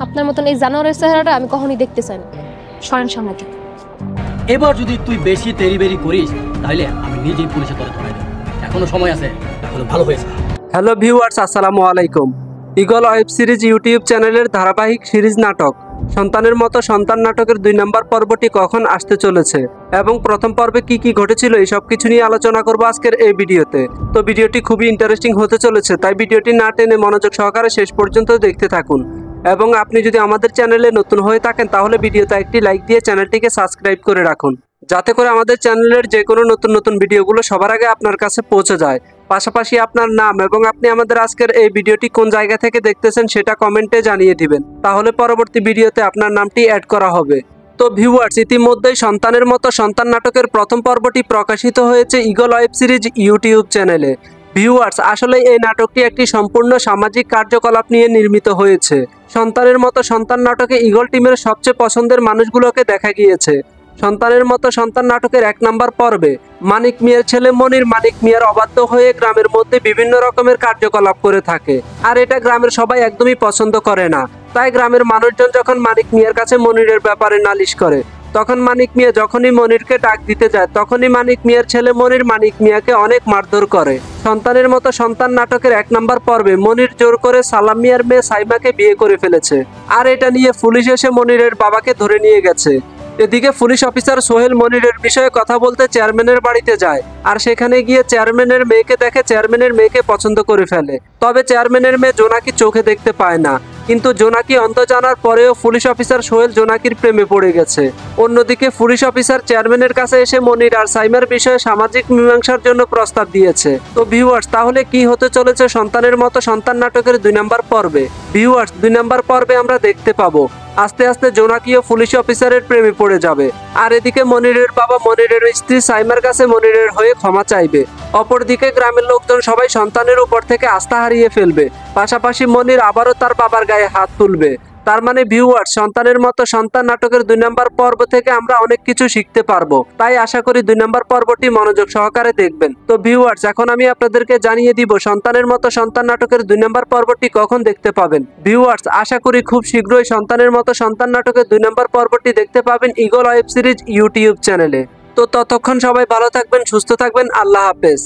আপনার মতন এই জানোয়ারের চেহারাটা আমি কখনোই দেখতে চাই না। সরেন সামনে থেকে। এবার যদি তুই বেশি তেরিবেরি করিস তাহলে আমি নিজেই পুলিশে তোরে ধরাই দেব। এখনো সময় আছে, এখনো ভালো হয়েছে। হ্যালো ভিউয়ার্স, আসসালামু আলাইকুম। ঈগল ওয়েব সিরিজ ইউটিউব চ্যানেলের ধারাবাহিক সিরিজ নাটক সন্তানের মতো সন্তান নাটকের 2 নম্বর পর্বটি কখন আসতে চলেছে এবং প্রথম পর্বে কি কি ঘটেছিল এই সব কিছু নিয়ে আলোচনা করব আজকের এই ভিডিওতে। তো ভিডিওটি খুবই ইন্টারেস্টিং হতে চলেছে, তাই ভিডিওটি না টেনে মনোযোগ সহকারে শেষ পর্যন্ত দেখতে থাকুন। এবং আপনি যদি আমাদের চ্যানেলে নতুন হয়ে থাকেন তাহলে ভিডিওতে একটি লাইক দিয়ে চ্যানেলটিকে সাবস্ক্রাইব করে রাখুন, যাতে করে আমাদের চ্যানেলের যে কোনো নতুন নতুন ভিডিওগুলো সবার আগে আপনার কাছে পৌঁছে যায়। পাশাপাশি আপনার নাম এবং আপনি আমাদের আজকের এই ভিডিওটি কোন জায়গা থেকে দেখতেছেন সেটা কমেন্টে জানিয়ে দিবেন, তাহলে পরবর্তী ভিডিওতে আপনার নামটি অ্যাড করা হবে। তো ভিউয়ার্স, ইতিমধ্যেই সন্তানের মতো সন্তান নাটকের প্রথম পর্বটি প্রকাশিত হয়েছে ঈগল ওয়েব সিরিজ ইউটিউব চ্যানেলে। ভিউয়ার্স, আসলে এই নাটকটি একটি সম্পূর্ণ সামাজিক কার্যকলাপ নিয়ে নির্মিত হয়েছে। সন্তানের মতো সন্তান নাটকে ঈগল টিমের সবচেয়ে পছন্দের মানুষগুলোকে দেখা গিয়েছে। সন্তানের মতো সন্তান নাটকের 1 নম্বর পর্বে মানিক মিয়ার ছেলে মনির মানিক মিয়ার অবাধ্য হয়ে গ্রামের মধ্যে বিভিন্ন রকমের কার্যকলাপ করে থাকে, আর এটা গ্রামের সবাই একদমই পছন্দ করে না। তাই গ্রামের মানুষজন যখন মানিক মিয়ার কাছে মনিরের ব্যাপারে নালিশ করে, তখন মানিক মিয়া যখনই মনিরকে ডাক দিতে যায় তখনই মানিক মিয়ার ছেলে মনির মানিক মিয়াকে অনেক মারধর করে। সন্তানের মতো সন্তান নাটকের 1 নম্বর পর্বে মনির জোর করে সালাম মিয়ার মেয়ে সাইমাকে বিয়ে করে ফেলেছে, আর এটা নিয়ে পুলিশ এসে মনিরের বাবাকে ধরে নিয়ে গেছে। এদিকে পুলিশ অফিসার সোহেল মনিরের বিষয়ে কথা বলতে চেয়ারম্যানের বাড়িতে যায়, আর সেখানে গিয়ে চেয়ারম্যানের মেয়েকে দেখে চেয়ারম্যানের মেয়েকে পছন্দ করে ফেলে। তবে চেয়ারম্যানের মেয়ে জোনাকি চোখে দেখতে পায় না, কিন্তু জোনাকি অন্ধ জানার পরেও পুলিশ অফিসার সোহেল জোনাকির প্রেমে পড়ে গেছে। অন্যদিকে পুলিশ অফিসার চেয়ারম্যানের কাছে এসে মনির আর সাইমার বিষয়ে সামাজিক মীমাংসার জন্য প্রস্তাব দিয়েছে। তো ভিউয়ার্স, তাহলে কি হতে চলেছে সন্তানের মতো সন্তান নাটকের 2 নম্বর পর্বে? ভিউয়ার্স, 2 নম্বর পর্বে আমরা দেখতে পাবো আস্তে আস্তে জোনাকিও পুলিশ অফিসারের প্রেমে পড়ে যাবে, আর এদিকে মনিরের বাবা মনিরের স্ত্রী সাইমার কাছে মনিরের হয়ে ক্ষমা চাইবে। অপরদিকে গ্রামের লোকজন সবাই সন্তানের উপর থেকে আস্থা হারিয়ে ফেলবে, পাশাপাশি মনির আবারও তার বাবার গায়ে হাত তুলবে। তার মানে ভিউয়ার্স, সন্তানের মতো সন্তান নাটকের 2 নম্বর পর্ব থেকে আমরা অনেক কিছু শিখতে পারবো, তাই আশা করি 2 নম্বর পর্বটি মনোযোগ সহকারে দেখবেন। তো ভিউয়ার্স, এখন আমি আপনাদেরকে জানিয়ে দিব সন্তানের মতো সন্তান নাটকের 2 নম্বর পর্বটি কখন দেখতে পাবেন। ভিউয়ার্স, আশা করি খুব শীঘ্রই সন্তানের মতো সন্তান নাটকের 2 নম্বর পর্বটি দেখতে পাবেন ঈগল ওয়েব সিরিজ ইউটিউব চ্যানেলে। তো ততক্ষণ সবাই ভালো থাকবেন, সুস্থ থাকবেন, আল্লাহ হাফেজ।